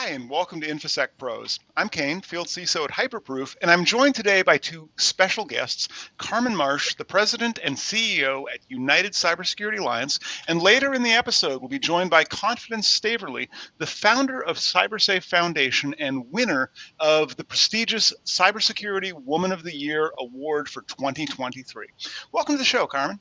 Hi, and welcome to InfoSec Pros. I'm Kayne, Field CISO at Hyperproof, and I'm joined today by two special guests, Carmen Marsh, the President and CEO at United Cybersecurity Alliance, and later in the episode, we'll be joined by Confidence Staveley, the founder of CyberSafe Foundation and winner of the prestigious Cybersecurity Woman of the Year Award for 2023. Welcome to the show, Carmen.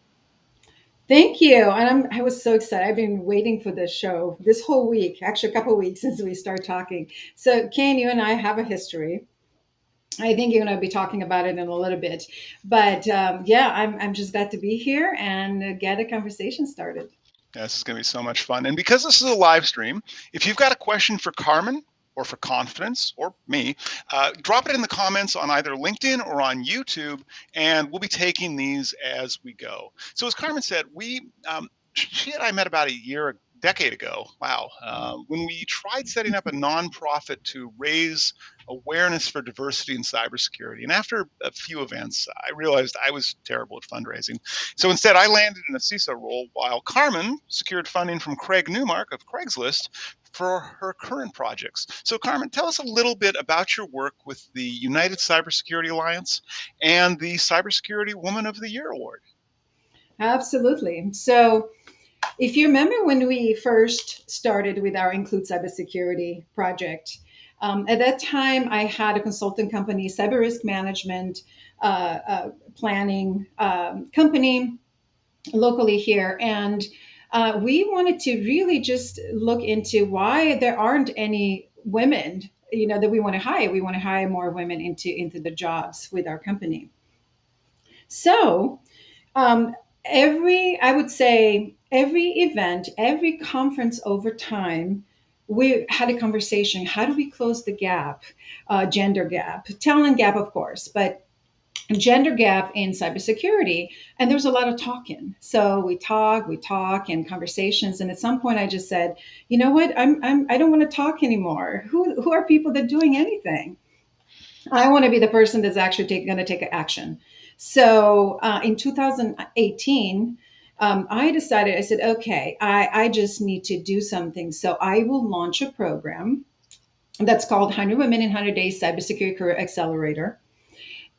Thank you. And I was so excited. I've been waiting for this show this whole week, actually a couple of weeks since we started talking. So, Kane, you and I have a history. I think you're going to be talking about it in a little bit. But yeah, I'm just glad to be here and get a conversation started. Yeah, this is going to be so much fun. And because this is a live stream, if you've got a question for Carmen or for Confidence or me, drop it in the comments on either LinkedIn or on YouTube, and we'll be taking these as we go. So as Carmen said, she and I met about a decade ago, when we tried setting up a nonprofit to raise awareness for diversity in cybersecurity. And after a few events, I realized I was terrible at fundraising. So instead, I landed in a CISO role while Carmen secured funding from Craig Newmark of Craigslist for her current projects. So Carmen, tell us a little bit about your work with the United Cybersecurity Alliance and the Cybersecurity Woman of the Year Award. Absolutely. So, if you remember when we first started with our Include Cybersecurity project, at that time I had a consulting company, cyber risk management planning company locally here. And we wanted to really just look into why there aren't any women, that we want to hire. We want to hire more women into the jobs with our company. So I would say every event, every conference over time, we had a conversation. How do we close the gap, gender gap, talent gap, of course, but gender gap in cybersecurity? And there was a lot of talking. So we talk, and conversations. And at some point, I just said, you know what? I don't want to talk anymore. Who are people that are doing anything? I want to be the person that's actually going to take action. So in 2018, I decided, I said, okay, I just need to do something. So I will launch a program that's called 100 Women in 100 Days Cybersecurity Career Accelerator.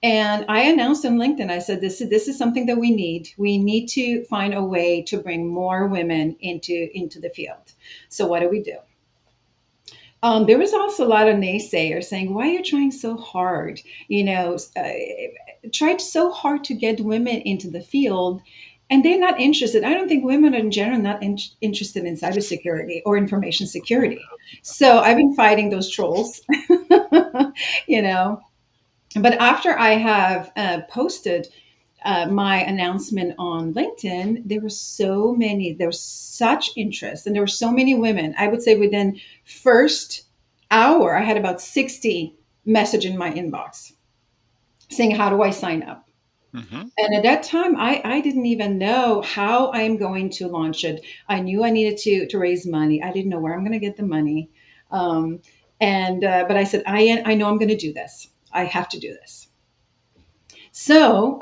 And I announced on LinkedIn, I said, this is something that we need. We need to find a way to bring more women into the field. So what do we do? There was also a lot of naysayers saying, why are you trying so hard? Tried so hard to get women into the field, and they're not interested. I don't think women in general are not interested in cybersecurity or information security. So I've been fighting those trolls, you know. But after I have posted my announcement on LinkedIn, there was such interest, and there were so many women. I would say within first hour, I had about 60 message in my inbox saying, how do I sign up? Mm-hmm. And at that time, I didn't even know how I'm going to launch it. I knew I needed to raise money. I didn't know where I'm going to get the money. But I said, I know I'm going to do this. I have to do this. So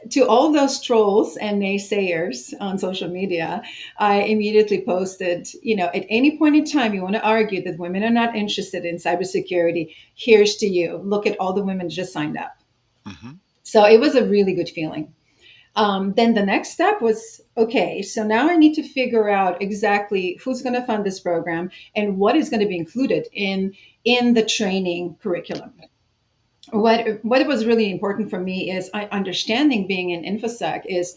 to all those trolls and naysayers on social media, I immediately posted, at any point in time you want to argue that women are not interested in cybersecurity, here's to you. Look at all the women just signed up. Mm-hmm. So it was a really good feeling. Then the next step was, okay, so now I need to figure out exactly who's going to fund this program and what is going to be included in the training curriculum. What was really important for me is understanding being in InfoSec is,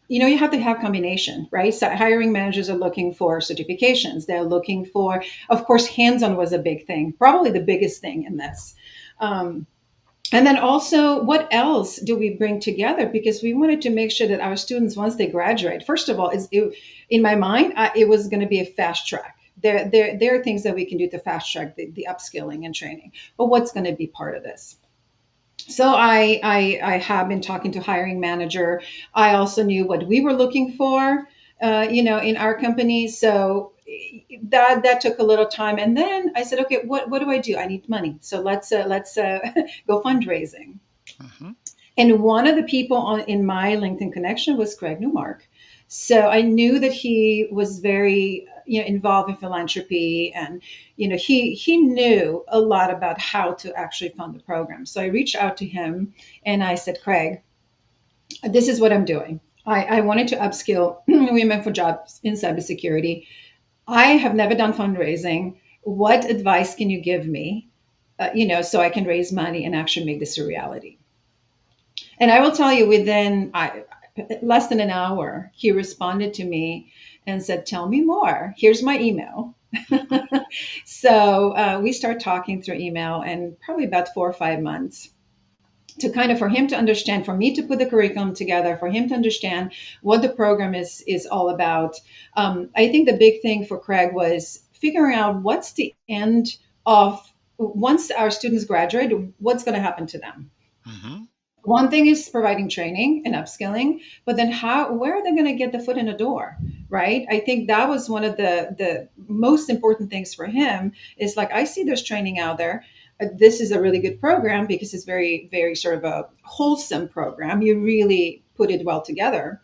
you have to have combination, right? So hiring managers are looking for certifications. They're looking for, of course, hands-on was a big thing, probably the biggest thing in this. And then also, what else do we bring together? Because we wanted to make sure that our students, once they graduate, first of all, in my mind, it was going to be a fast track. There are things that we can do to fast track the upskilling and training. But what's going to be part of this? So I have been talking to hiring manager. I also knew what we were looking for, in our company. So that took a little time. And then I said, okay, what do I do? I need money. So let's go fundraising. Mm-hmm. And one of the people in my LinkedIn connection was Craig Newmark. So I knew that he was very, involved in philanthropy, and he knew a lot about how to actually fund the program. So I reached out to him and I said, Craig, this is what I'm doing. I wanted to upskill women for jobs in cybersecurity. I have never done fundraising. What advice can you give me, so I can raise money and actually make this a reality? And I will tell you, within less than an hour, he responded to me and said, "Tell me more. Here's my email." So we start talking through email, and probably about 4 or 5 months to kind of, for him to understand, for me to put the curriculum together, for him to understand what the program is all about. I think the big thing for Craig was figuring out what's the end of, once our students graduate, what's going to happen to them. Mm-hmm. One thing is providing training and upskilling, but then where are they going to get the foot in the door, right? I think that was one of the most important things for him, is like, I see there's training out there. This is a really good program because it's very, very sort of a wholesome program. You really put it well together.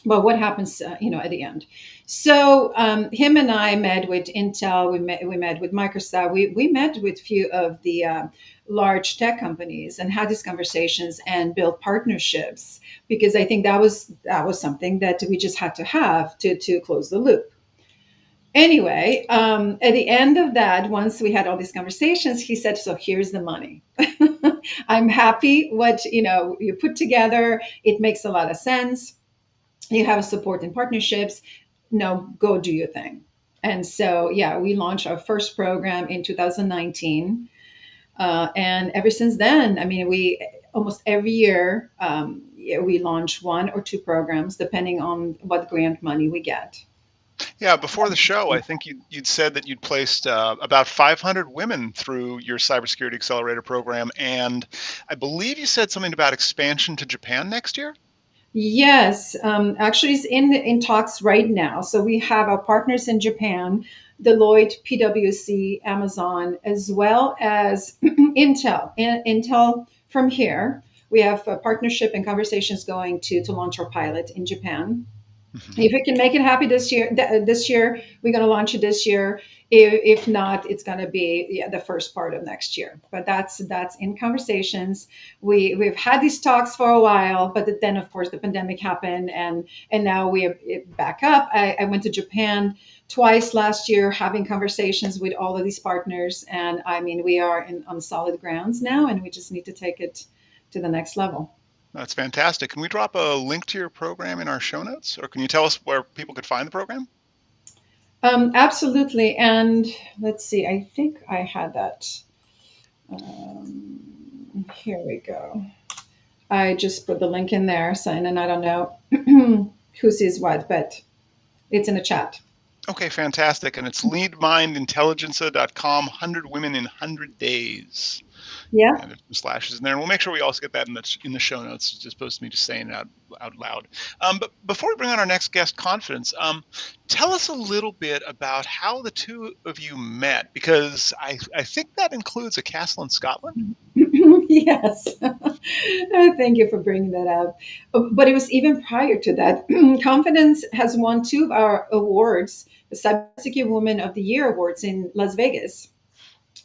But what happens, at the end? So him and I met with Intel. We met with Microsoft. We met with a few of the large tech companies and had these conversations and built partnerships, because I think that was something that we just had to have to close the loop. Anyway, at the end of that, once we had all these conversations, he said, "So here's the money. I'm happy what you put together. It makes a lot of sense. You have support and partnerships. Now go do your thing." And so, yeah, we launched our first program in 2019. And ever since then, I mean, we almost every year, we launch one or two programs, depending on what grant money we get. Yeah, before the show, I think you'd said that you'd placed about 500 women through your Cybersecurity Accelerator program, and I believe you said something about expansion to Japan next year? Yes, actually, it's in talks right now. So we have our partners in Japan, Deloitte, PwC, Amazon, as well as Intel. Intel from here. We have a partnership and conversations going to launch our pilot in Japan. Mhm. If we can make it happy this year, we're going to launch it this year. If not, it's going to be the first part of next year. But that's in conversations. We've had these talks for a while, but then of course the pandemic happened, and now we are back up. I went to Japan twice last year, having conversations with all of these partners, and I mean, we are on solid grounds now, and we just need to take it to the next level. That's fantastic. Can we drop a link to your program in our show notes, or can you tell us where people could find the program? Absolutely. And let's see, I think I had that. Here we go. I just put the link in there, so, and I don't know who sees what, but it's in the chat. Okay, fantastic. And it's leadmindintelligence.com, 100 women in 100 days. Yeah. And there's some slashes in there. And we'll make sure we also get that in the show notes, as opposed to me just saying it out loud. But before we bring on our next guest, Confidence, tell us a little bit about how the two of you met, because I think that includes a castle in Scotland. Yes. Thank you for bringing that up. But it was even prior to that. Confidence has won two of our awards, the Cybersecurity Woman of the Year awards in Las Vegas.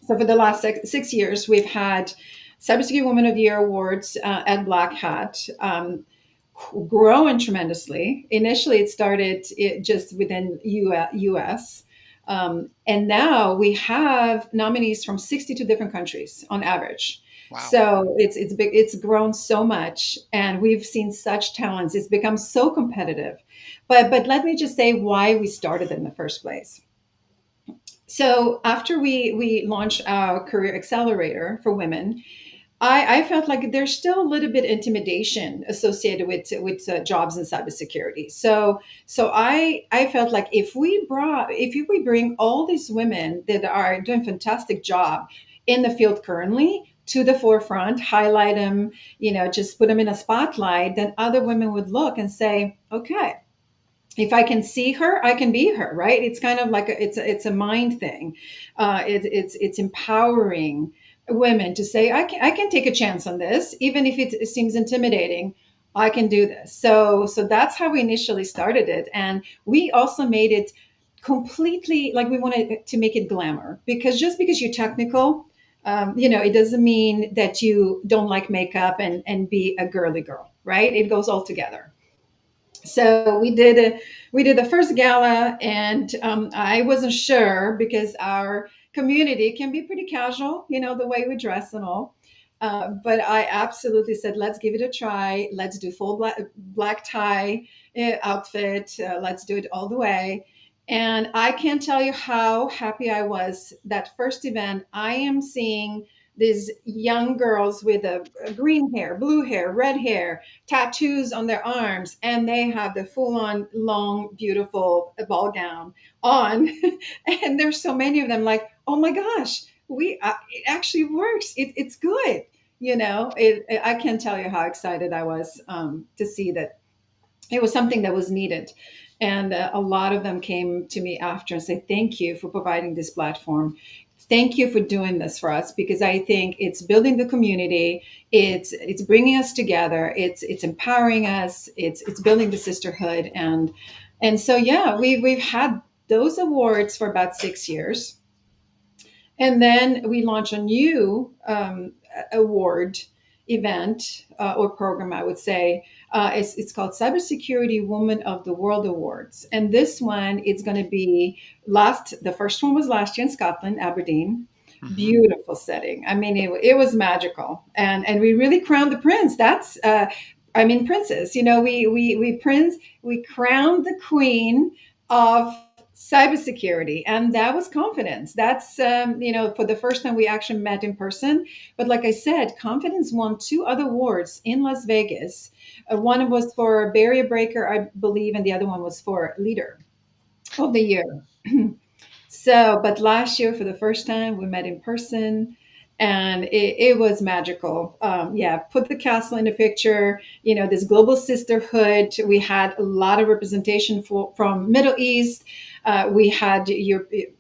So for the last 6 years, we've had Cybersecurity Woman of the Year awards at Black Hat, growing tremendously. Initially, it started just within U.S. And now we have nominees from 62 different countries on average. Wow. So it's big. It's grown so much, and we've seen such talents. It's become so competitive. But let me just say why we started in the first place. So after we launched our career accelerator for women, I felt like there's still a little bit intimidation associated with jobs in cybersecurity. So I felt like if we bring all these women that are doing a fantastic job in the field currently to the forefront, highlight them, just put them in a spotlight, then other women would look and say, okay, if I can see her, I can be her, right? It's kind of like it's a mind thing. It's empowering women to say, I can take a chance on this, even if it seems intimidating. I can do this. So that's how we initially started it, and we also made it completely like we wanted to make it glamour, because just because you're technical, it doesn't mean that you don't like makeup and be a girly girl, right? It goes all together. So we did the first gala, and I wasn't sure because our community can be pretty casual, the way we dress and all. But I absolutely said, let's give it a try. Let's do full black tie outfit. Let's do it all the way. And I can't tell you how happy I was that first event. I am seeing these young girls with a green hair, blue hair, red hair, tattoos on their arms, and they have the full-on long, beautiful ball gown on. And there's so many of them. Like, oh my gosh, it actually works. It's good. I can't tell you how excited I was to see that it was something that was needed. And a lot of them came to me after and said, thank you for providing this platform. Thank you for doing this for us, because I think it's building the community. It's bringing us together. It's empowering us. It's building the sisterhood. And so, yeah, we've had those awards for about 6 years. And then we launch a new award event or program, I would say. It's called Cybersecurity Woman of the World Awards. And this one, it's going to be the first one was last year in Scotland, Aberdeen. Mm-hmm. Beautiful setting. I mean, it was magical. And we really crowned the prince. Princess. We crowned the queen of cybersecurity, and that was Confidence. That's for the first time we actually met in person. But like I said, Confidence won two other awards in Las Vegas. One was for barrier breaker, I believe, and the other one was for leader of the year. So, but last year, for the first time, we met in person, and it was magical. Yeah, put the castle in the picture. This global sisterhood. We had a lot of representation from Middle East. We had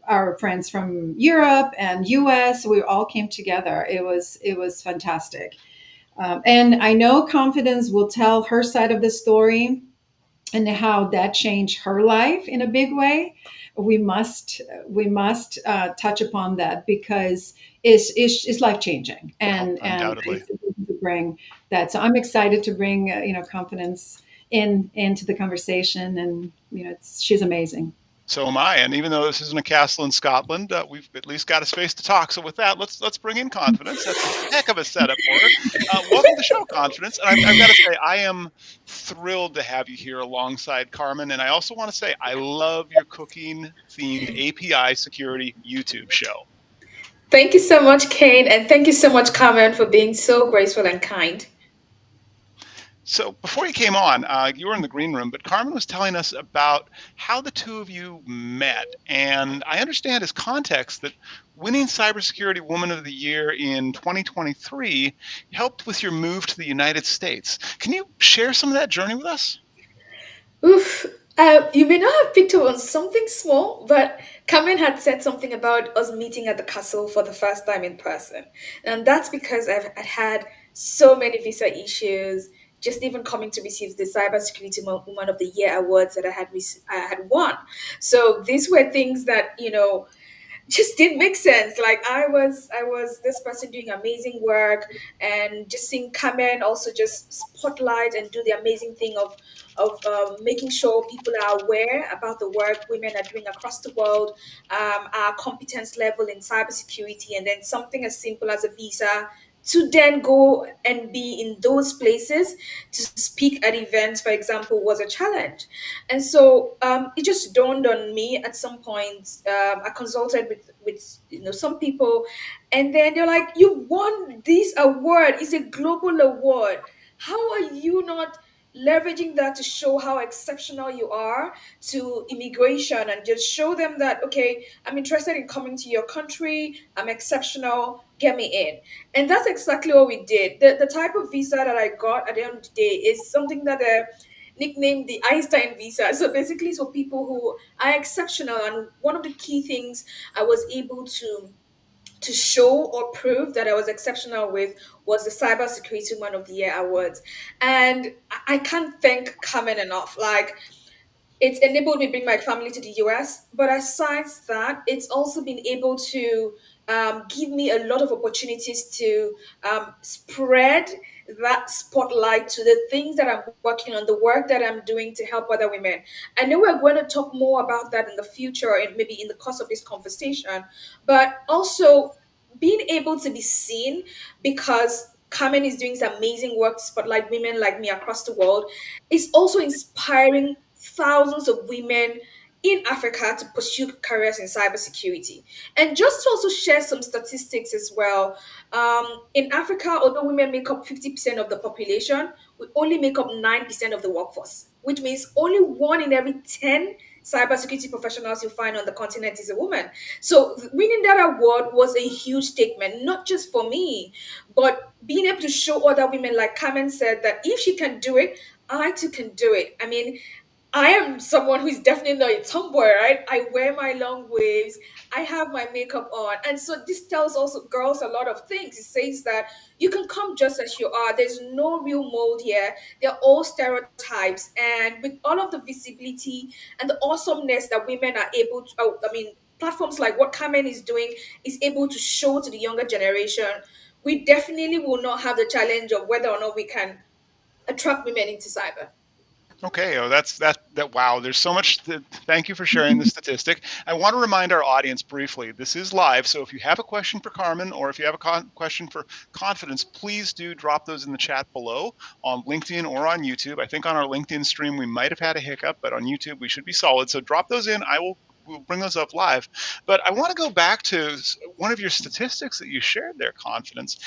our friends from Europe and US. We all came together. It was fantastic. And I know Confidence will tell her side of the story and how that changed her life in a big way. We must touch upon that, because it's life changing, Oh, and undoubtedly. it's to bring that. So I'm excited to bring Confidence into the conversation, and she's amazing. So am I. And even though this isn't a castle in Scotland, we've at least got a space to talk. So with that, let's bring in Confidence. That's a heck of a setup for her. Welcome to the show, Confidence. And I've got to say, I am thrilled to have you here alongside Carmen. And I also want to say, I love your cooking-themed API security YouTube show. Thank you so much, Kayne, and thank you so much, Carmen, for being so graceful and kind. So before you came on, you were in the green room, but Carmen was telling us about how the two of you met. And I understand as context that winning Cybersecurity Woman of the Year in 2023 helped with your move to the United States. Can you share some of that journey with us? Oof. You may not have picked up on something small, but Carmen had said something about us meeting at the castle for the first time in person. And that's because I'd had so many visa issues, just even coming to receive the Cybersecurity Woman of the Year awards that I had won. So these were things that, just didn't make sense. Like I was this person doing amazing work, and just seeing Carmen also just spotlight and do the amazing thing of making sure people are aware about the work women are doing across the world, our competence level in cybersecurity, and then something as simple as a visa to then go and be in those places to speak at events, for example, was a challenge. And so it just dawned on me at some point. I consulted with some people, and then they're like, "You won this award. It's a global award. How are you not leveraging that to show how exceptional you are to immigration, and just show them that, okay, I'm interested in coming to your country. I'm exceptional. Get me in." And that's exactly what we did. The type of visa that I got at the end of the day is something that nicknamed the Einstein visa. So basically, it's for people who are exceptional. And one of the key things I was able to show or prove that I was exceptional with was the Cybersecurity Woman of the Year awards. And I can't thank Carmen enough. Like, It's enabled me bring my family to the US, but aside that, it's also been able to give me a lot of opportunities to spread that spotlight to the things that I'm working on, the work that I'm doing to help other women. I know we're going to talk more about that in the future and maybe in the course of this conversation, but also being able to be seen because Carmen is doing some amazing work to spotlight women like me across the world. It's also inspiring thousands of women in Africa to pursue careers in cybersecurity. And just to also share some statistics as well, in Africa, although women make up 50% of the population, we only make up 9% of the workforce, which means only one in every 10 cybersecurity professionals you find on the continent is a woman. So winning that award was a huge statement, not just for me, but being able to show other women, like Carmen said, that if she can do it, I too can do it. I mean, I am someone who's definitely not a tomboy, right? I wear my long waves, I have my makeup on. And so this tells also girls a lot of things. It says that you can come just as you are. There's no real mold here. They're all stereotypes. And with all of the visibility and the awesomeness that women are able to, I mean, platforms like what Carmen is doing is able to show to the younger generation, we definitely will not have the challenge of whether or not we can attract women into cyber. Okay, oh, that. Wow, there's so much. Thank you for sharing the statistic. I want to remind our audience briefly. This is live, so if you have a question for Carmen or if you have a question for Confidence, please do drop those in the chat below on LinkedIn or on YouTube. I think on our LinkedIn stream we might have had a hiccup, but on YouTube we should be solid. So drop those in. We'll bring those up live. But I want to go back to one of your statistics that you shared there, Confidence.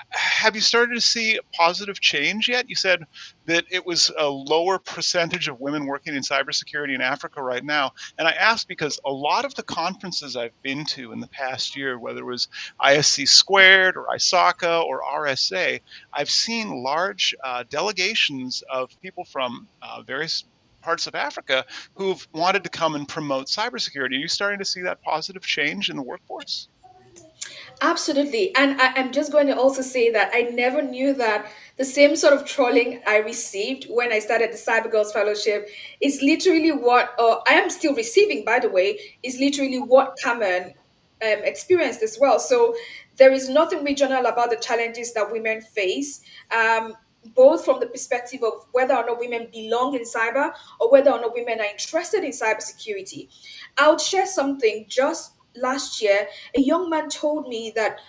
Have you started to see positive change yet? You said that it was a lower percentage of women working in cybersecurity in Africa right now. And I asked because a lot of the conferences I've been to in the past year, whether it was ISC Squared or ISACA or RSA, I've seen large delegations of people from various parts of Africa who've wanted to come and promote cybersecurity. Are you starting to see that positive change in the workforce? Absolutely. And I'm just going to also say that I never knew that the same sort of trolling I received when I started the Cyber Girls Fellowship is literally what, I am still receiving, by the way, is literally what Carmen experienced as well. So there is nothing regional about the challenges that women face. Both from the perspective of whether or not women belong in cyber or whether or not women are interested in cybersecurity. I would share something just last year. A young man told me that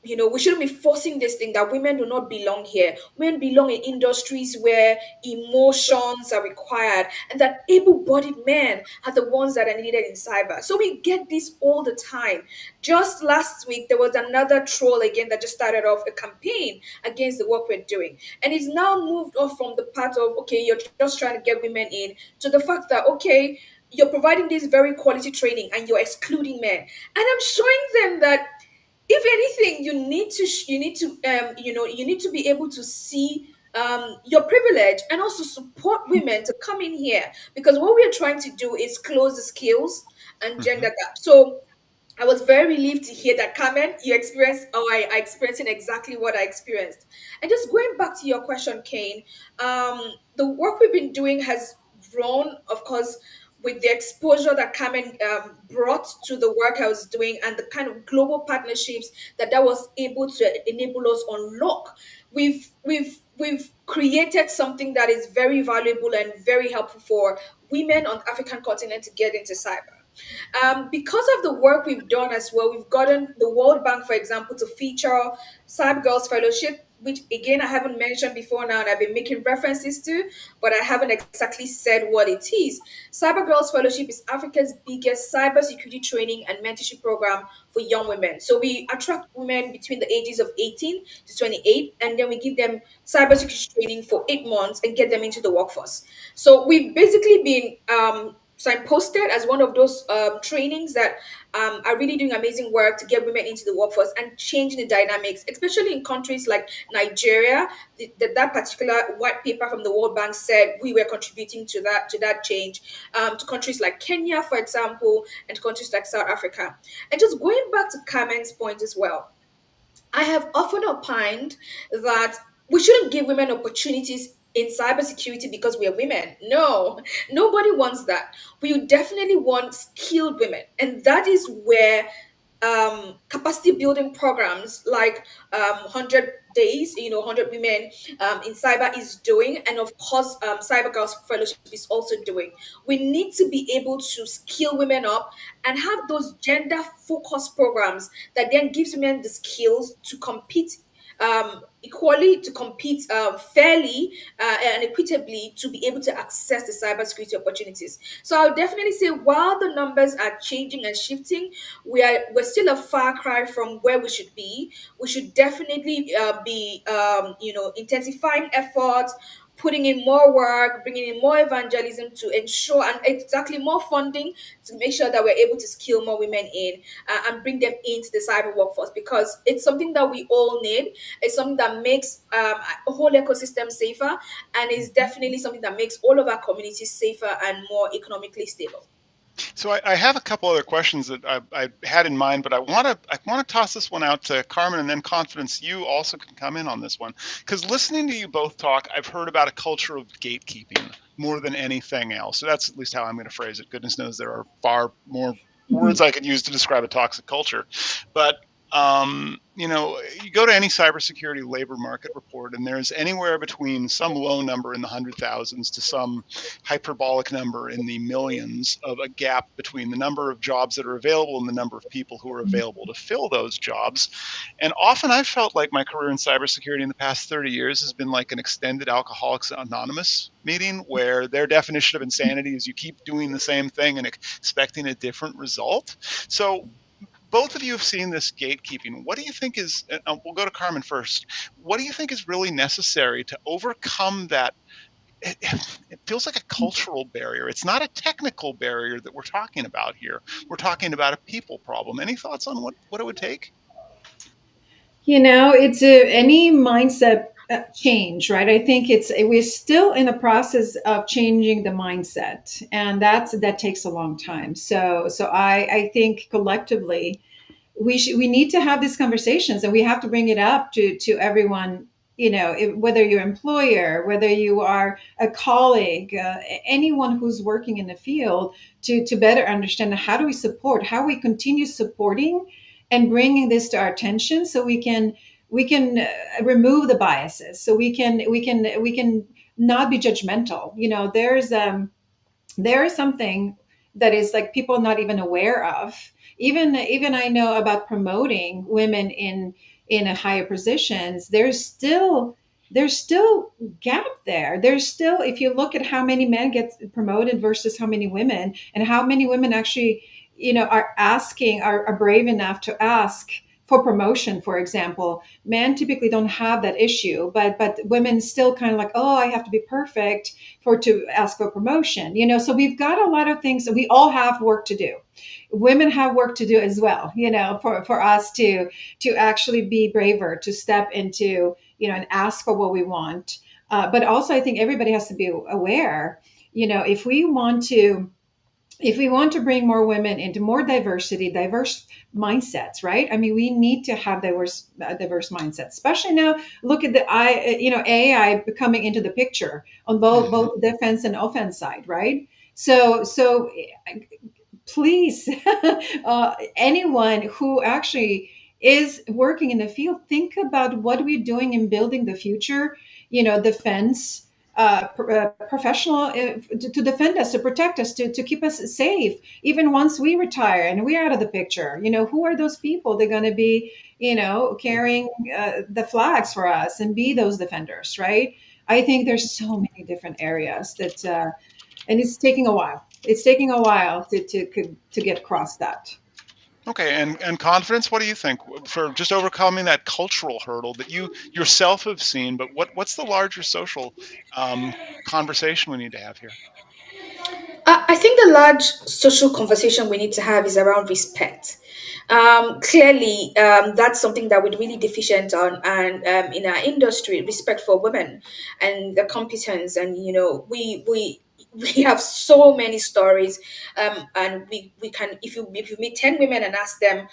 we shouldn't be forcing this thing, that women do not belong here. Women belong in industries where emotions are required, and that able-bodied men are the ones that are needed in cyber. So we get this all the time. Just last week there was another troll again that just started off a campaign against the work we're doing, and it's now moved off from the part of, okay, you're just trying to get women in, to the fact that, okay, you're providing this very quality training and you're excluding men. And I'm showing them that if anything, you need to be able to see your privilege and also support women to come in here, because what we are trying to do is close the skills and Mm-hmm. gender gap. So I was very relieved to hear that, Carmen, you experienced, or I experiencing exactly what I experienced. And just going back to your question, Kane, the work we've been doing has grown, of course, with the exposure that Carmen brought to the work I was doing and the kind of global partnerships that was able to enable us unlock. We've created something that is very valuable and very helpful for women on the African continent to get into cyber. Because of the work we've done as well, we've gotten the World Bank, for example, to feature Cyber Girls Fellowship, which again I haven't mentioned before now, and I've been making references to, but I haven't exactly said what it is. Cyber Girls Fellowship is Africa's biggest cybersecurity training and mentorship program for young women. So we attract women between the ages of 18 to 28, and then we give them cybersecurity training for 8 months and get them into the workforce. So we've basically been signposted as one of those trainings that are really doing amazing work to get women into the workforce and changing the dynamics, especially in countries like Nigeria. That particular white paper from the World Bank said we were contributing to that change. To countries like Kenya, for example, and to countries like South Africa. And just going back to Carmen's point as well, I have often opined that we shouldn't give women opportunities in cybersecurity because we are women. No, nobody wants that. We definitely want skilled women, and that is where capacity building programs like 100 days, 100 women in cyber is doing, and of course cyber girls fellowship is also doing. We need to be able to skill women up and have those gender focused programs that then gives women the skills to compete equally, to compete fairly and equitably, to be able to access the cybersecurity opportunities. So I'll definitely say while the numbers are changing and shifting, we're still a far cry from where we should be. We should definitely be intensifying efforts, putting in more work, bringing in more evangelism to ensure, and exactly more funding to make sure that we're able to skill more women in and bring them into the cyber workforce, because it's something that we all need. It's something that makes a whole ecosystem safer, and is definitely something that makes all of our communities safer and more economically stable. So I have a couple other questions that I had in mind, but I want to toss this one out to Carmen, and then Confidence, you also can come in on this one. Because listening to you both talk, I've heard about a culture of gatekeeping more than anything else. So that's at least how I'm going to phrase it. Goodness knows there are far more words I could use to describe a toxic culture. But you go to any cybersecurity labor market report, and there's anywhere between some low number in the 100,000s to some hyperbolic number in the millions of a gap between the number of jobs that are available and the number of people who are available to fill those jobs. And often I've felt like my career in cybersecurity in the past 30 years has been like an extended Alcoholics Anonymous meeting, where their definition of insanity is you keep doing the same thing and expecting a different result. So both of you have seen this gatekeeping. What do you think is, we'll go to Carmen first. What do you think is really necessary to overcome that? It feels like a cultural barrier. It's not a technical barrier that we're talking about here. We're talking about a people problem. Any thoughts on what it would take? It's any mindset change, right? I think we're still in the process of changing the mindset, and that takes a long time. So I think collectively we need to have these conversations, and we have to bring it up to everyone. Whether you're employer, whether you are a colleague, anyone who's working in the field, to better understand how do we support, how we continue supporting and bringing this to our attention, so we can remove the biases, so we can not be judgmental. There is something that is like people not even aware of. Even I know about promoting women in a higher positions. There's still gap there. There's still, if you look at how many men get promoted versus how many women, and how many women actually are brave enough to ask for promotion, for example. Men typically don't have that issue, but women still kind of like, oh, I have to be perfect to ask for promotion. So we've got a lot of things that we all have work to do. Women have work to do as well, for us to actually be braver, to step into, and ask for what we want. But also, I think everybody has to be aware, if we want to bring more women into more diverse mindsets, right? I mean, we need to have diverse mindsets, especially now. Look at the AI coming into the picture on both defense and offense side, right? So please, anyone who actually is working in the field, think about what we're doing in building the future, defense, professional, to defend us, to protect us, to keep us safe, even once we retire and we're out of the picture. Who are those people? They're going to be, carrying the flags for us and be those defenders, right? I think there's so many different areas that, and it's taking a while. It's taking a while to get across that. Okay, and Confidence, what do you think for just overcoming that cultural hurdle that you yourself have seen? But what's the larger social conversation we need to have here? I think the large social conversation we need to have is around respect. Clearly, that's something that we're really deficient on, and in our industry, respect for women and the competence, and we we have so many stories, and we can, if you meet 10 women and ask them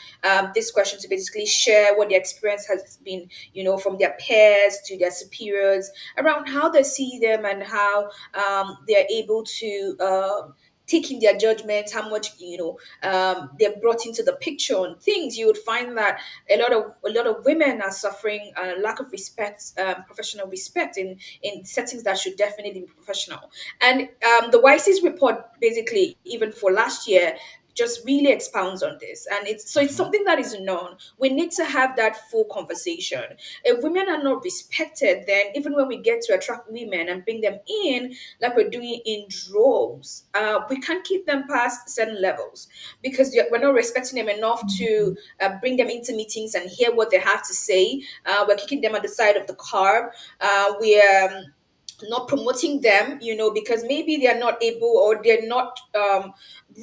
this question, to basically share what their experience has been, from their peers to their superiors, around how they see them and how they're able to take in their judgments, how much they're brought into the picture on things, you would find that a lot of women are suffering a lack of respect, professional respect, in settings that should definitely be professional. And the YC's report, basically, even for last year, just really expounds on this. And it's Mhm. something that is known. We need to have that full conversation. If women are not respected, then even when we get to attract women and bring them in, like we're doing in droves, we can't keep them past certain levels, because we're not respecting them enough to bring them into meetings and hear what they have to say. We're kicking them at the side of the car. We're not promoting them, because maybe they're not able, or they're not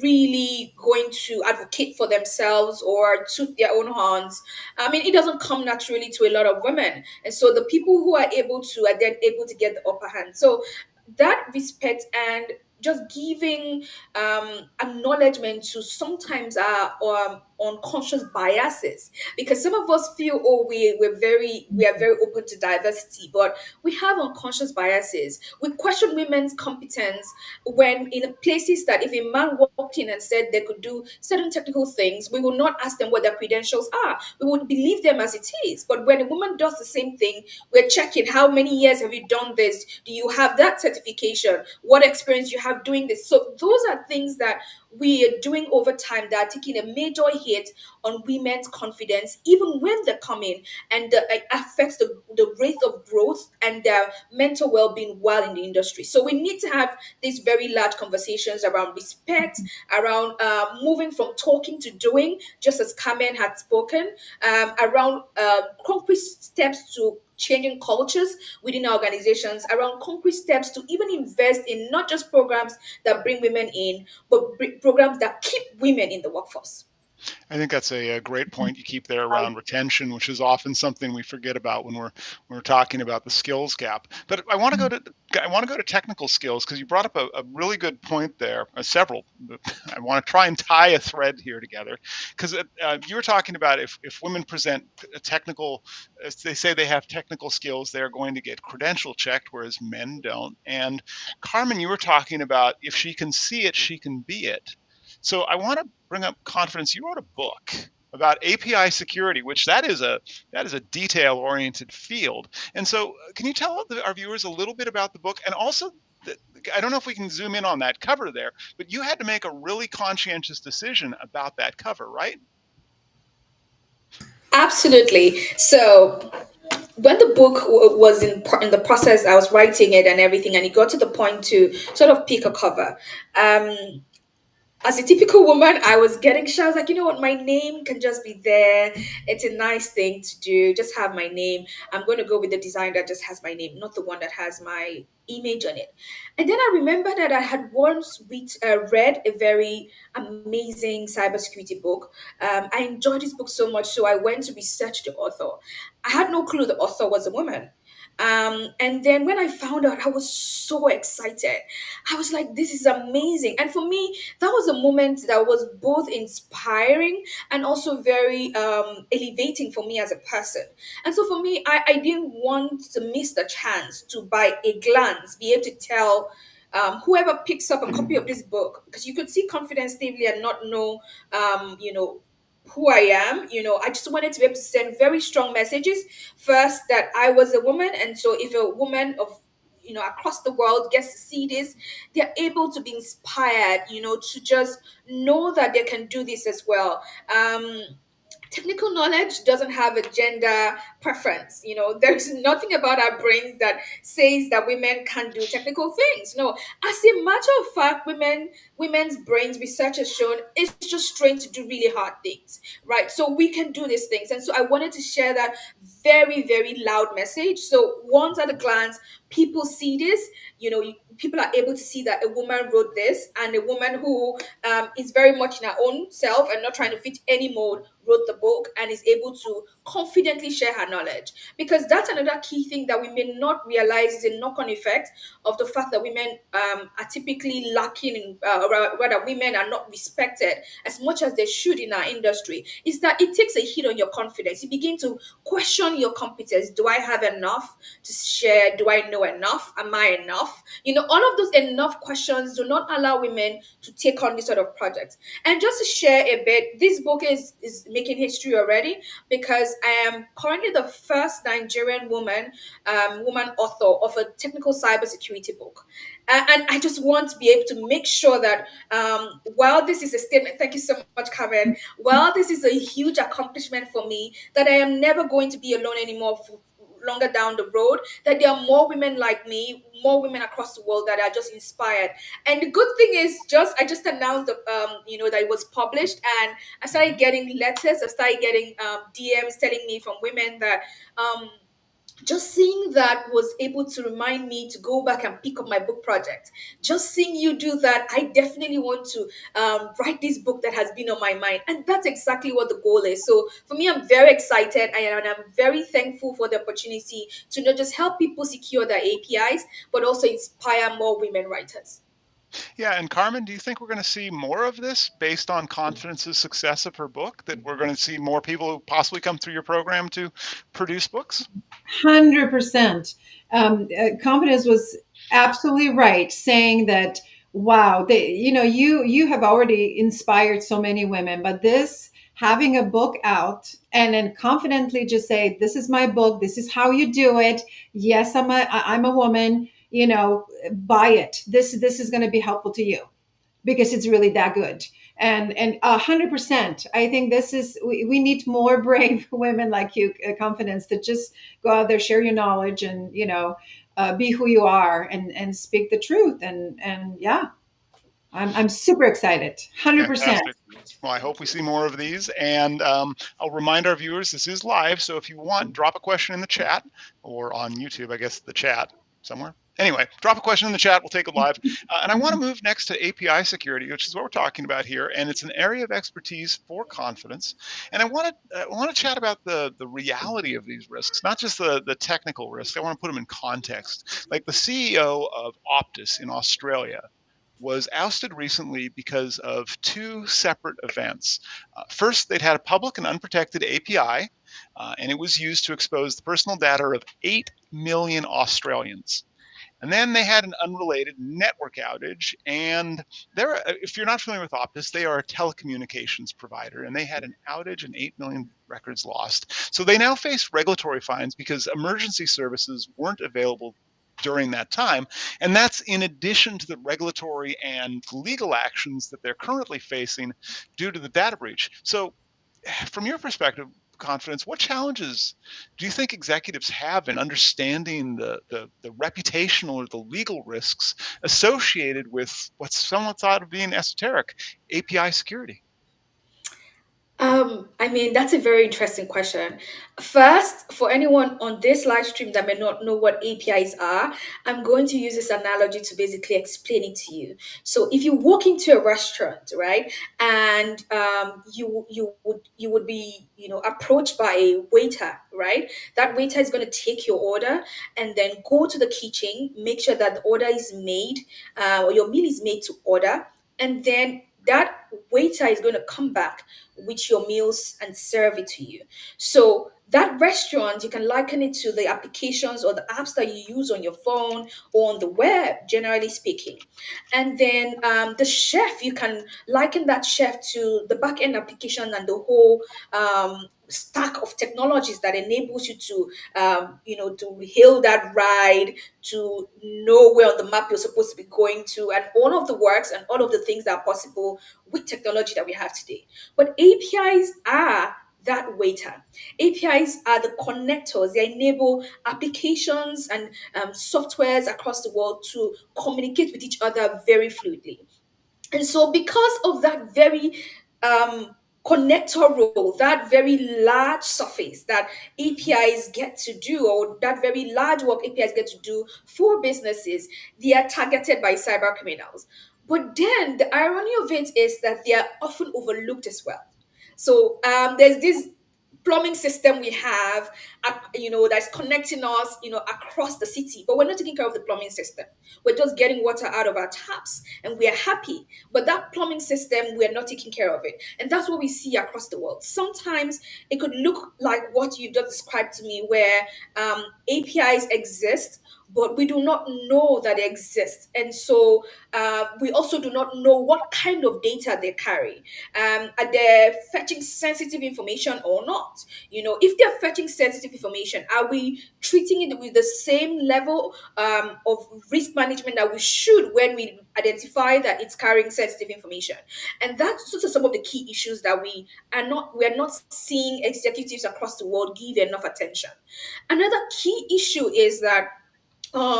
really going to advocate for themselves or toot their own horns. I mean, it doesn't come naturally to a lot of women. And so the people who are able to are then able to get the upper hand. So that respect and just giving acknowledgement to sometimes our unconscious biases, because some of us feel, oh, we are very open to diversity, but we have unconscious biases. We question women's competence when in places that if a man walked in and said they could do certain technical things, we will not ask them what their credentials are. We would believe them as it is. But when a woman does the same thing, we're checking, how many years have you done this? Do you have that certification? What experience you have doing this? So those are things that we are doing over time that are taking a major hit on women's confidence, even when they come in, and it affects the rate of growth and their mental well-being while in the industry. So we need to have these very large conversations around respect, around moving from talking to doing, just as Carmen had spoken, around concrete steps to changing cultures within our organizations, around concrete steps to even invest in not just programs that bring women in, but programs that keep women in the workforce. I think that's a great point you keep there around retention, which is often something we forget about when we're talking about the skills gap. But I want to go to technical skills, because you brought up a really good point there. Several. I want to try and tie a thread here together, because you were talking about if women present a technical, they say they have technical skills, they're going to get credential checked, whereas men don't. And Carmen, you were talking about if she can see it, she can be it. So I want to bring up confidence. You wrote a book about API security, which that is a detail oriented field. And so, can you tell our viewers a little bit about the book, and also, I don't know if we can zoom in on that cover there, but you had to make a really conscientious decision about that cover, right? Absolutely. So when the book was in the process, I was writing it and everything, and it got to the point to sort of pick a cover. Um, as a typical woman, I was getting shy. I was like, you know what, my name can just be there. It's a nice thing to do. Just have my name. I'm going to go with the design that just has my name, not the one that has my image on it. And then I remember that I had once read a very amazing cybersecurity book. I enjoyed this book so much, so I went to research the author. I had no clue the author was a woman. And then when I found out, I was so excited. I was like, this is amazing. And for me, that was a moment that was both inspiring and also very elevating for me as a person. And so for me, I didn't want to miss the chance to, by a glance, be able to tell whoever picks up a copy of this book, because you could see Confidence Staveley and not know, who I am. I just wanted to be able to send very strong messages. First, that I was a woman, and so if a woman of across the world gets to see this, they're able to be inspired, to just know that they can do this as well. Technical knowledge doesn't have a gender preference. There's nothing about our brains that says that women can't do technical things. No, as a matter of fact, women's brains, research has shown, it's just trained to do really hard things, right? So we can do these things. And so I wanted to share that very, very loud message. So once at a glance, people see this, people are able to see that a woman wrote this, and a woman who is very much in her own self and not trying to fit any mold wrote the book and is able to confidently share her knowledge. Because that's another key thing that we may not realize is a knock-on effect of the fact that women are typically lacking in, or rather women are not respected as much as they should in our industry, is that it takes a hit on your confidence. You begin to question your competence. Do I have enough to share? Do I know enough? Am I enough? All of those enough questions do not allow women to take on this sort of project. And just to share a bit, this book is making history already, because I am currently the first Nigerian woman author of a technical cybersecurity book. And I just want to be able to make sure that while this is a statement, thank you so much, Carmen, while this is a huge accomplishment for me, that I am never going to be alone anymore longer down the road, that there are more women like me, more women across the world that are just inspired. And the good thing is, I just announced that it was published, and I started getting letters, I started getting DMs telling me from women that just seeing that was able to remind me to go back and pick up my book project. Just seeing you do that, I definitely want to write this book that has been on my mind. And that's exactly what the goal is. So for me, I'm very excited, and I'm very thankful for the opportunity to not just help people secure their APIs, but also inspire more women writers. Yeah, and Carmen, do you think we're going to see more of this based on Confidence's success of her book, that we're going to see more people who possibly come through your program to produce books? 100%. Confidence was absolutely right, saying that, wow, you have already inspired so many women, but this, having a book out and then confidently just say, this is my book, this is how you do it. Yes, I'm a woman, buy it. This is going to be helpful to you because it's really that good. And 100%, I think we need more brave women like you, Confidence, to just go out there, share your knowledge, and be who you are, and speak the truth. And yeah, I'm super excited. 100%. Fantastic. Well, I hope we see more of these. And I'll remind our viewers, this is live. So if you want, drop a question in the chat, or on YouTube, I guess the chat somewhere. Anyway, drop a question in the chat. We'll take it live. And I want to move next to API security, which is what we're talking about here. And it's an area of expertise for Confidence. And I want to chat about the reality of these risks, not just the technical risks. I want to put them in context. Like the CEO of Optus in Australia was ousted recently because of two separate events. First, they'd had a public and unprotected API, and it was used to expose the personal data of 8 million Australians. And then they had an unrelated network outage, and if you're not familiar with Optus, they are a telecommunications provider, and they had an outage and 8 million records lost. So they now face regulatory fines because emergency services weren't available during that time. And that's in addition to the regulatory and legal actions that they're currently facing due to the data breach. So from your perspective, Confidence, what challenges do you think executives have in understanding the reputational or the legal risks associated with what's somewhat thought of being esoteric, API security? That's a very interesting question. First, for anyone on this live stream that may not know what APIs are, I'm going to use this analogy to basically explain it to you. So, if you walk into a restaurant, right, and you would be approached by a waiter, right? That waiter is going to take your order and then go to the kitchen, make sure that the order is made, or your meal is made to order, and then that waiter is going to come back with your meals and serve it to you. So that restaurant, you can liken it to the applications or the apps that you use on your phone or on the web, generally speaking. And then the chef, you can liken that chef to the back end application and the whole stack of technologies that enables you to hail that ride, to know where on the map you're supposed to be going to, and all of the works and all of the things that are possible with technology that we have today. But APIs are that waiter. APIs are the connectors. They enable applications and softwares across the world to communicate with each other very fluidly. And so, because of that very connector role, that very large surface that APIs get to do, or that very large work APIs get to do for businesses, they are targeted by cyber criminals. But then the irony of it is that they are often overlooked as well. So there's this plumbing system we have, that's connecting us, across the city, but we're not taking care of the plumbing system. We're just getting water out of our taps and we are happy, but that plumbing system, we're not taking care of it. And that's what we see across the world. Sometimes it could look like what you just described to me, where APIs exist, but we do not know that they exist. And so we also do not know what kind of data they carry. Are they fetching sensitive information or not? If they're fetching sensitive information, are we treating it with the same level of risk management that we should when we identify that it's carrying sensitive information? And that's also some of the key issues that we're not seeing executives across the world give enough attention. Another key issue is that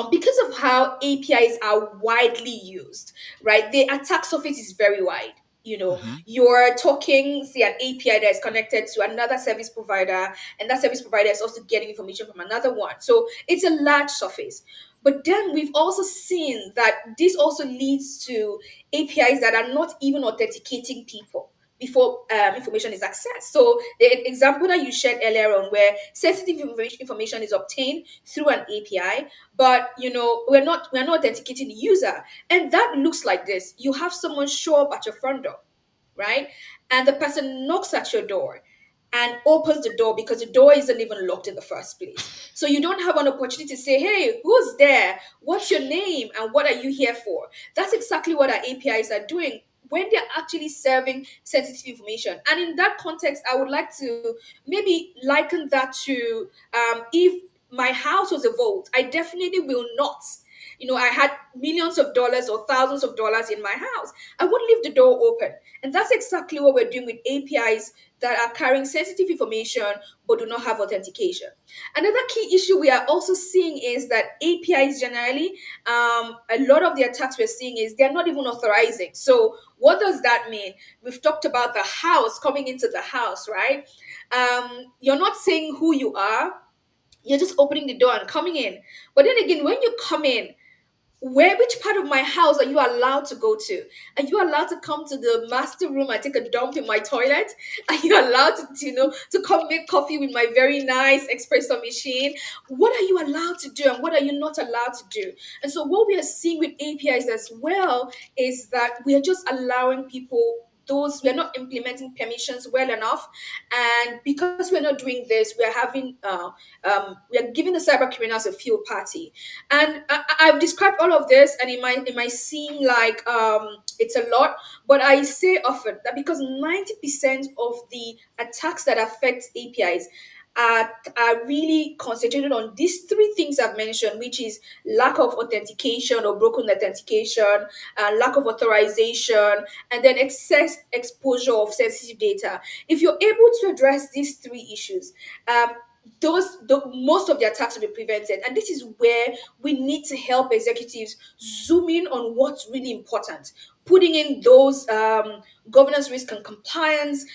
because of how APIs are widely used, right? The attack surface is very wide. Hmm. You're talking, say, an API that is connected to another service provider, and that service provider is also getting information from another one. So it's a large surface. But then we've also seen that this also leads to APIs that are not even authenticating people before information is accessed. So the example that you shared earlier on, where sensitive information is obtained through an API, but we're not authenticating the user, and that looks like this. You have someone show up at your front door, right? And the person knocks at your door and opens the door because the door isn't even locked in the first place. So you don't have an opportunity to say, hey, who's there? What's your name? And what are you here for? That's exactly what our APIs are doing when they're actually serving sensitive information. And in that context, I would like to maybe liken that to if my house was a vault, I definitely will not. I had millions of dollars or thousands of dollars in my house. I would leave the door open. And that's exactly what we're doing with APIs that are carrying sensitive information but do not have authentication. Another key issue we are also seeing is that APIs generally, a lot of the attacks we're seeing is they're not even authorizing. So what does that mean? We've talked about the house, coming into the house, right? You're not saying who you are. You're just opening the door and coming in. But then again, when you come in, which part of my house are you allowed to go to? Are you allowed to come to the master room and take a dump in my toilet? Are you allowed to come make coffee with my very nice espresso machine? What are you allowed to do and what are you not allowed to do? And so what we are seeing with APIs as well is that we are just allowing people those, we are not implementing permissions well enough, and because we're not doing this, we are giving the cyber criminals a field party. And I've described all of this, and it might seem like it's a lot, but I say often that because 90% of the attacks that affect APIs are really concentrated on these three things I've mentioned, which is lack of authentication or broken authentication, lack of authorization, and then excess exposure of sensitive data. If you're able to address these three issues, most of the attacks will be prevented. And this is where we need to help executives zoom in on what's really important, putting in those governance, risk, and compliance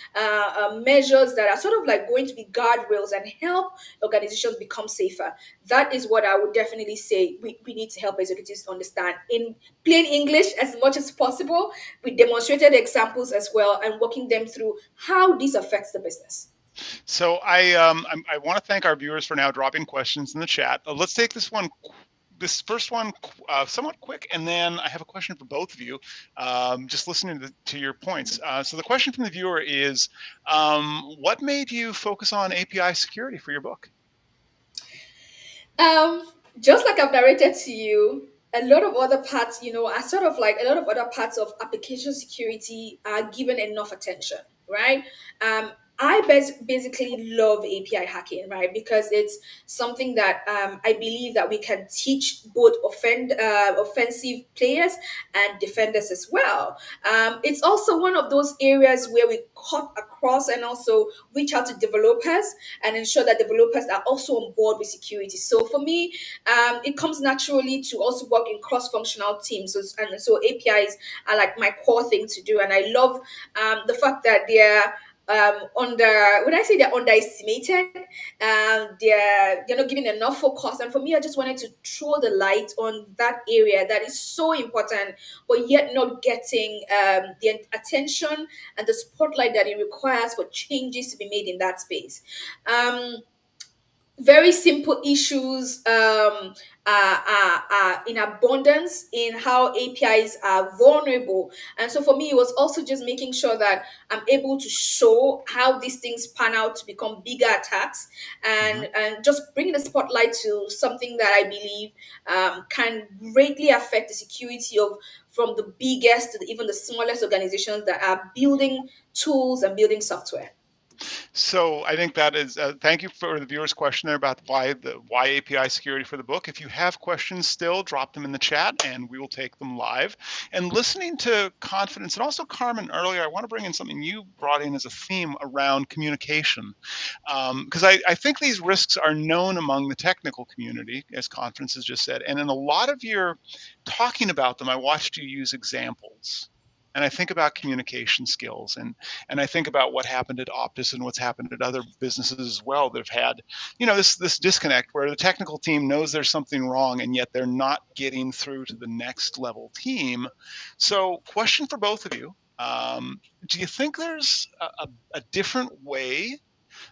measures that are sort of like going to be guardrails and help organizations become safer. That is what I would definitely say we need to help executives understand in plain English as much as possible, with demonstrated examples as well, and walking them through how this affects the business. So I want to thank our viewers for now dropping questions in the chat. Let's take this first one somewhat quick, and then I have a question for both of you, just listening to your points. So the question from the viewer is, what made you focus on API security for your book? Just like I've narrated to you, a lot of other parts, are sort of like a lot of other parts of application security are given enough attention, right? I basically love API hacking, right? Because it's something that I believe that we can teach both offensive players and defenders as well. It's also one of those areas where we cut across and also reach out to developers and ensure that developers are also on board with security. So for me, it comes naturally to also work in cross-functional teams. And so APIs are like my core thing to do. And I love the fact that they're would I say they're underestimated? They're not giving enough focus. And for me, I just wanted to throw the light on that area that is so important, but yet not getting the attention and the spotlight that it requires for changes to be made in that space. Very simple issues are in abundance in how APIs are vulnerable. And so for me, it was also just making sure that I'm able to show how these things pan out to become bigger attacks, and just bringing the spotlight to something that I believe can greatly affect the security of from the biggest to even the smallest organizations that are building tools and building software. So I think that is, thank you for the viewer's question there about why API security for the book. If you have questions still, drop them in the chat and we will take them live. And listening to Confidence and also Carmen earlier, I want to bring in something you brought in as a theme around communication. Because I think these risks are known among the technical community, as Confidence has just said. And in a lot of your talking about them, I watched you use examples. And I think about communication skills, and I think about what happened at Optus and what's happened at other businesses as well that have had, this disconnect where the technical team knows there's something wrong and yet they're not getting through to the next level team. So, question for both of you: do you think there's a different way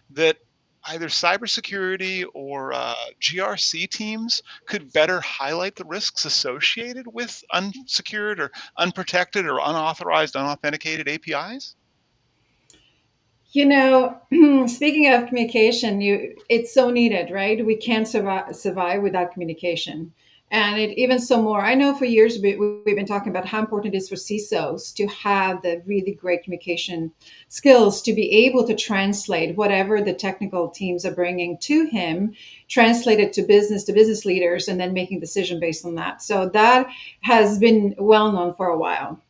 that either cybersecurity or GRC teams could better highlight the risks associated with unsecured or unprotected or unauthorized, unauthenticated APIs? Speaking of communication, it's so needed, right? We can't survive without communication. And even so more, I know for years we've been talking about how important it is for CISOs to have the really great communication skills to be able to translate whatever the technical teams are bringing to him, translate it to business leaders, and then making a decision based on that. So that has been well known for a while.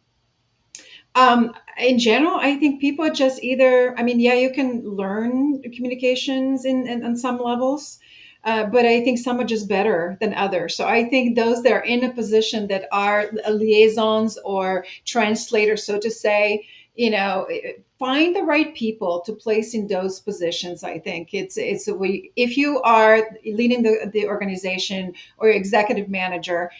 In general, I think people are just either, I mean, yeah, you can learn communications on some levels, but I think some are just better than others. So I think those that are in a position that are liaisons or translators, so to say, find the right people to place in those positions. I think if you are leading the organization or executive manager,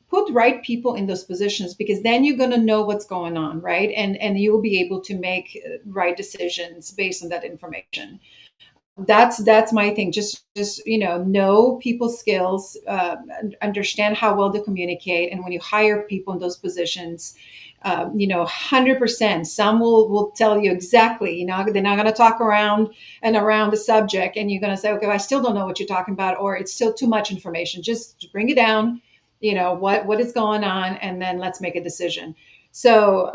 put right people in those positions, because then you're going to know what's going on, right? And you will be able to make right decisions based on that information. That's my thing. Just know people's skills, understand how well they communicate, and when you hire people in those positions, 100%. Some will tell you exactly. They're not going to talk around the subject, and you're going to say, okay, I still don't know what you're talking about, or it's still too much information. Just bring it down. What is going on, and then let's make a decision. So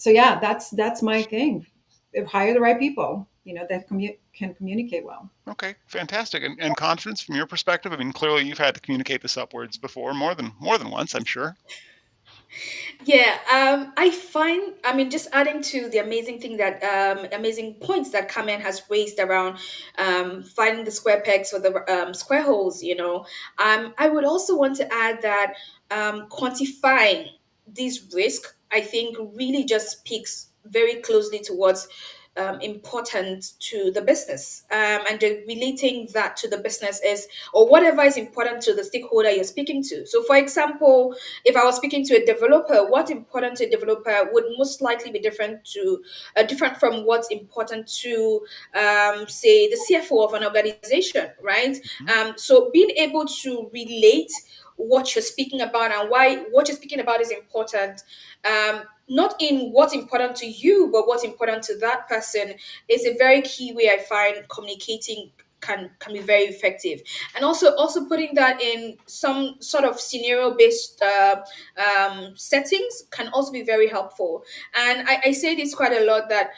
yeah, that's my thing. Hire the right people, that can communicate well. Okay, fantastic. And Confidence, from your perspective, I mean, clearly you've had to communicate this upwards before, more than once, I'm sure. Yeah, I mean, just adding to the amazing thing that, amazing points that Carmen has raised around finding the square pegs for the square holes, I would also want to add that quantifying this risk, I think, really just speaks very closely towards important to the business, and then relating that to the business is, or whatever is important to the stakeholder you're speaking to. So for example, if I was speaking to a developer, what's important to a developer would most likely be different from what's important to, say, the CFO of an organization, right? So being able to relate what you're speaking about and why what you're speaking about is important, not in what's important to you, but what's important to that person, is a very key way I find communicating can be very effective. And also putting that in some sort of scenario based settings can also be very helpful. And I say this quite a lot, that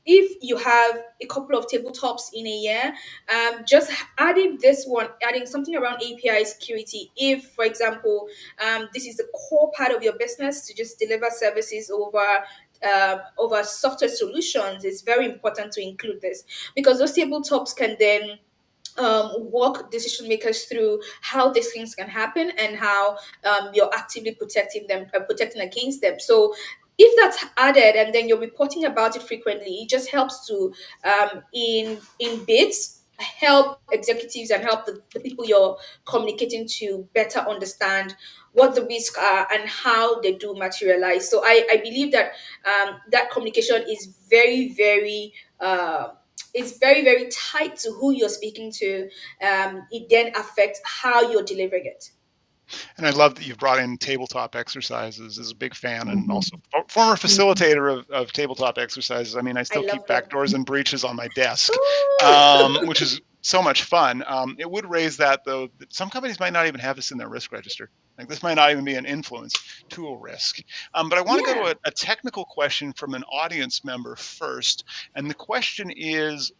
if you have a couple of tabletops in a year, just adding something around API security. If, for example, this is the core part of your business to just deliver services over software solutions, it's very important to include this, because those tabletops can then walk decision makers through how these things can happen and how you're actively protecting against them. So if that's added and then you're reporting about it frequently, it just helps to in bits help executives and help the people you're communicating to better understand what the risks are and how they do materialize. So I believe that that communication is very tied to who you're speaking to. It then affects how you're delivering it. And I love that you've brought in tabletop exercises as a big fan and Mhm. also former Mhm. facilitator of tabletop exercises. I mean, I I still keep love them. backdoors and breaches on my desk, Ooh. which is so much fun. It would raise that, though, that some companies might not even have this in their risk register. Like this might not even be an influence to a risk. But I want to go to Yeah. a technical question from an audience member first. And the question is,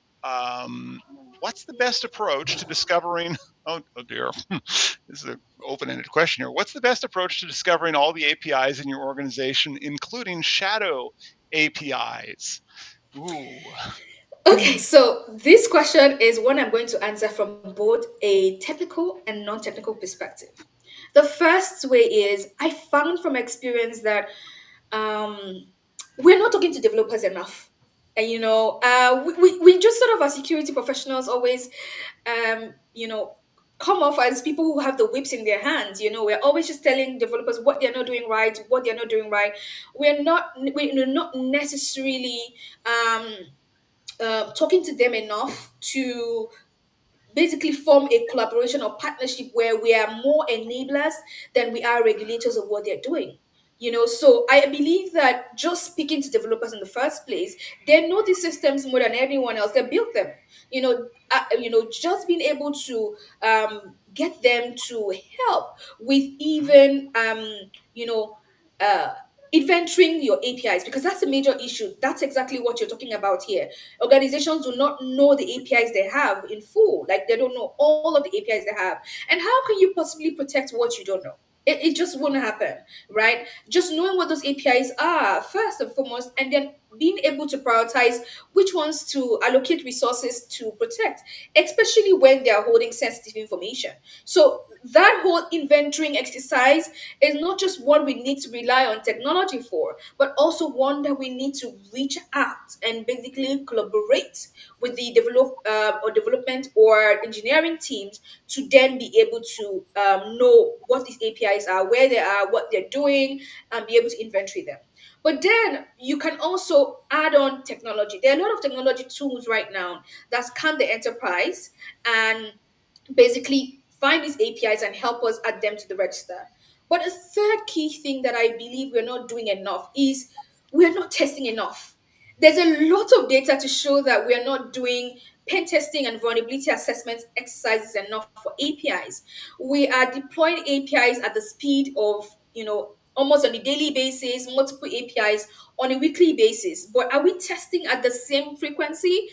what's the best approach to discovering? Oh dear, this is an open-ended question here. What's the best approach to discovering all the APIs in your organization, including shadow APIs? Ooh. Okay, so this question is one I'm going to answer from both a technical and non-technical perspective. The first way is I found from experience that um, we're not talking to developers enough. And we just sort of as security professionals always come off as people who have the whips in their hands. We're always just telling developers what they're not doing right, what they're not doing right. We're not necessarily um talking to them enough to basically form a collaboration or partnership where we are more enablers than we are regulators of what they're doing. So I believe that just speaking to developers in the first place, they know these systems more than anyone else. They built them. Just being able to get them to help with even you know uh, inventorying your APIs, because that's a major issue. That's exactly what you're talking about here. Organizations do not know the APIs they have in full. Like they don't know all of the APIs they have. And how can you possibly protect what you don't know? It just won't happen, right? Just knowing what those APIs are first and foremost, and then being able to prioritize which ones to allocate resources to protect, especially when they are holding sensitive information. So that whole inventorying exercise is not just one we need to rely on technology for, but also one that we need to reach out and basically collaborate with the development or engineering teams to then be able to know what these APIs are, where they are, what they're doing, and be able to inventory them. But then you can also add on technology. There are a lot of technology tools right now that scan the enterprise and basically find these APIs and help us add them to the register. But a third key thing that I believe we're not doing enough is we're not testing enough. There's a lot of data to show that we're not doing pen testing and vulnerability assessment exercises enough for APIs. We are deploying APIs at the speed of, almost on a daily basis, multiple APIs on a weekly basis. But are we testing at the same frequency?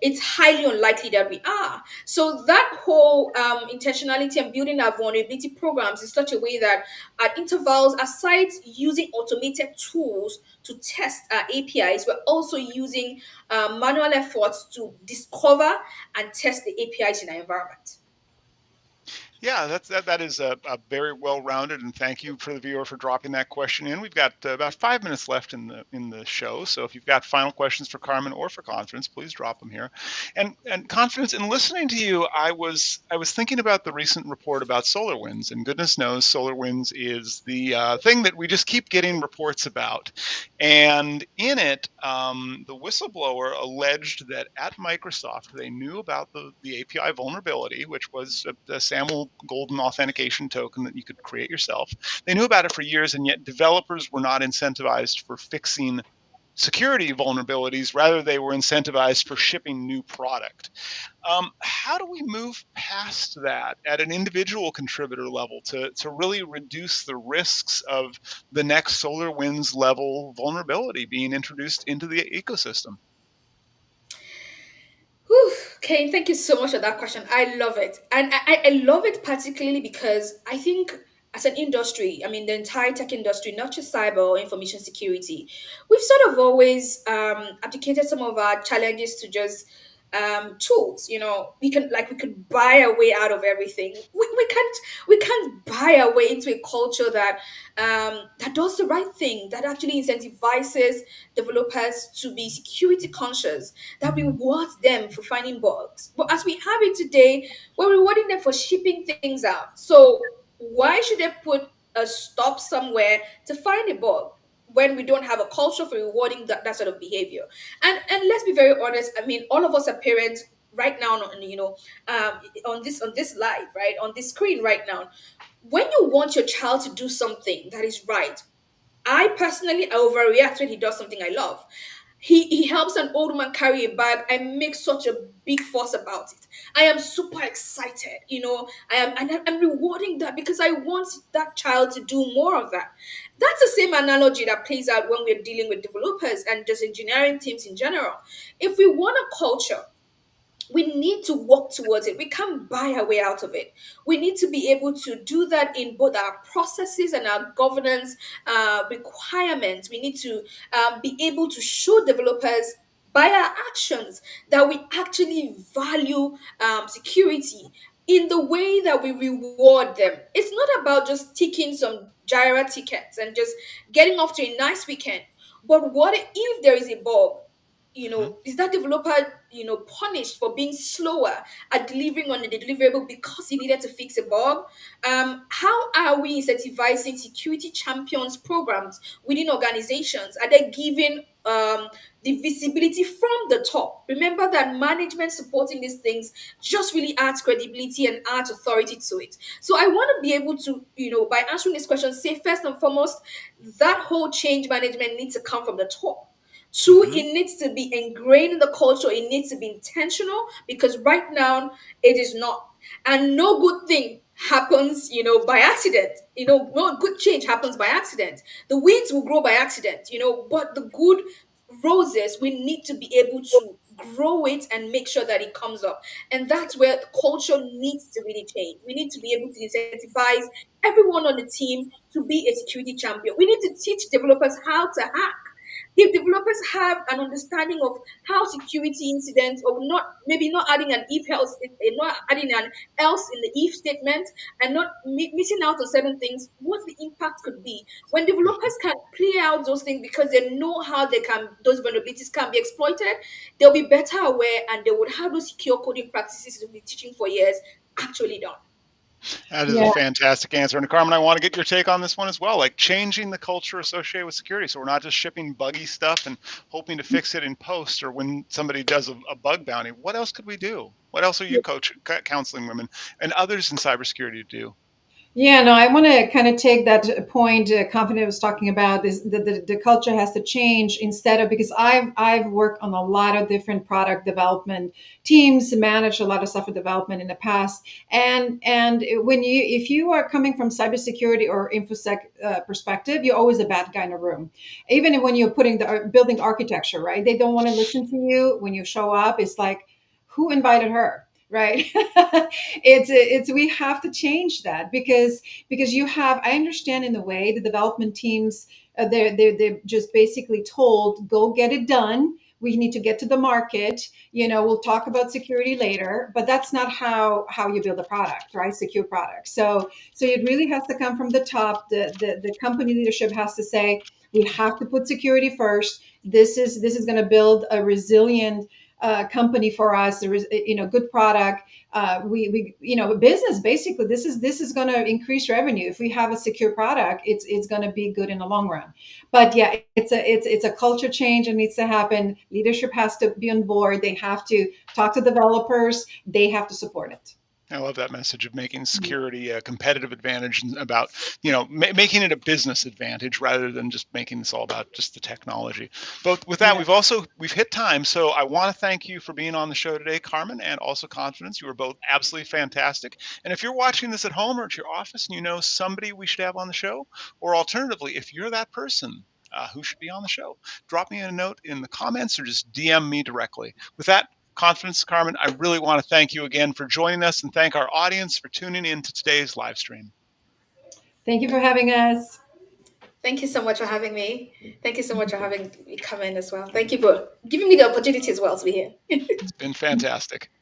It's highly unlikely that we are. So that whole intentionality and building our vulnerability programs in such a way that at intervals, aside using automated tools to test our APIs, we're also using manual efforts to discover and test the APIs in our environment. Yeah, that is a very well rounded, and thank you for the viewer for dropping that question in. We've got about 5 minutes left in the show, so if you've got final questions for Carmen or for Confidence, please drop them here. And Confidence, in listening to you, I was thinking about the recent report about SolarWinds, and goodness knows SolarWinds is the thing that we just keep getting reports about. And in it, the whistleblower alleged that at Microsoft they knew about the API vulnerability, which was a SAML golden authentication token that you could create yourself. They knew about it for years, and yet developers were not incentivized for fixing security vulnerabilities. Rather, they were incentivized for shipping new product. How do we move past that at an individual contributor level to really reduce the risks of the next SolarWinds level vulnerability being introduced into the ecosystem? Whew, Kane, thank you so much for that question. I love it. And I love it particularly because I think as an industry, I mean, the entire tech industry, not just cyber or information security, we've sort of always abdicated some of our challenges to just tools. We could buy our way out of everything. We can't buy our way into a culture that does the right thing, that actually incentivizes developers to be security conscious, that rewards them for finding bugs. But as we have it today, we're rewarding them for shipping things out. So why should they put a stop somewhere to find a bug when we don't have a culture for rewarding that sort of behavior? And let's be very honest. I mean, all of us are parents right now, um, on this live, right, on this screen right now. When you want your child to do something that is right, I overreact when he does something I love. He helps an old man carry a bag. I make such a big fuss about it. I am super excited. I'm rewarding that because I want that child to do more of that. That's the same analogy that plays out when we're dealing with developers and just engineering teams in general. If we want a culture, we need to work towards it. We can't buy our way out of it. We need to be able to do that in both our processes and our governance requirements. We need to be able to show developers by our actions that we actually value security in the way that we reward them. It's not about just ticking some Jira tickets and just getting off to a nice weekend. But what if there is a bug? Is that developer punished for being slower at delivering on the deliverable because he needed to fix a bug? How are we incentivizing security champions programs within organizations? Are they giving the visibility from the top? Remember that management supporting these things just really adds credibility and adds authority to it. So I want to be able to, by answering this question, say first and foremost, that whole change management needs to come from the top. Two, Hmm. it needs to be ingrained in the culture. It needs to be intentional because right now it is not. And no good thing happens, by accident. No good change happens by accident. The weeds will grow by accident, but the good roses, we need to be able to grow it and make sure that it comes up. And that's where the culture needs to really change. We need to be able to incentivize everyone on the team to be a security champion. We need to teach developers how to hack. If developers have an understanding of how security incidents, or not, maybe not adding an if else, not adding an else in the if statement, and not missing out on certain things, what the impact could be. When developers can play out those things because they know how those vulnerabilities can be exploited, they'll be better aware and they would have those secure coding practices we've been teaching for years actually done. That is a Yeah. fantastic answer. And Carmen, I want to get your take on this one as well, like changing the culture associated with security. So we're not just shipping buggy stuff and hoping to fix it in post or when somebody does a bug bounty. What else could we do? What else are you counseling women and others in cybersecurity to do? Yeah, no, I want to kind of take that point Confident was talking about is that the culture has to change instead of, because I've worked on a lot of different product development teams, managed a lot of software development in the past, and if you are coming from cybersecurity or infosec perspective, you're always a bad guy in a room. Even when you're putting the building architecture, right? They don't want to listen to you when you show up. It's like, who invited her? Right. It's we have to change that because you have, I understand in the way the development teams they're just basically told, go get it done, we need to get to the market, we'll talk about security later, but that's not how you build a product, right? Secure product. So it really has to come from the top. The company leadership has to say, we have to put security first. This is going to build a resilient company for us. There is, good product. Business, basically, this is going to increase revenue. If we have a secure product, it's going to be good in the long run. But yeah, it's a culture change that needs to happen. Leadership has to be on board. They have to talk to developers. They have to support it. I love that message of making security a competitive advantage and about, making it a business advantage rather than just making this all about just the technology. But with that, Yeah. we've hit time. So I want to thank you for being on the show today, Carmen, and also Confidence. You were both absolutely fantastic. And if you're watching this at home or at your office and you know somebody we should have on the show, or alternatively, if you're that person who should be on the show, drop me a note in the comments or just DM me directly. With that, Confidence, Carmen, I really want to thank you again for joining us and thank our audience for tuning in to today's live stream. Thank you for having us. Thank you so much for having me. Thank you so much for having me come in as well. Thank you for giving me the opportunity as well to be here. It's been fantastic.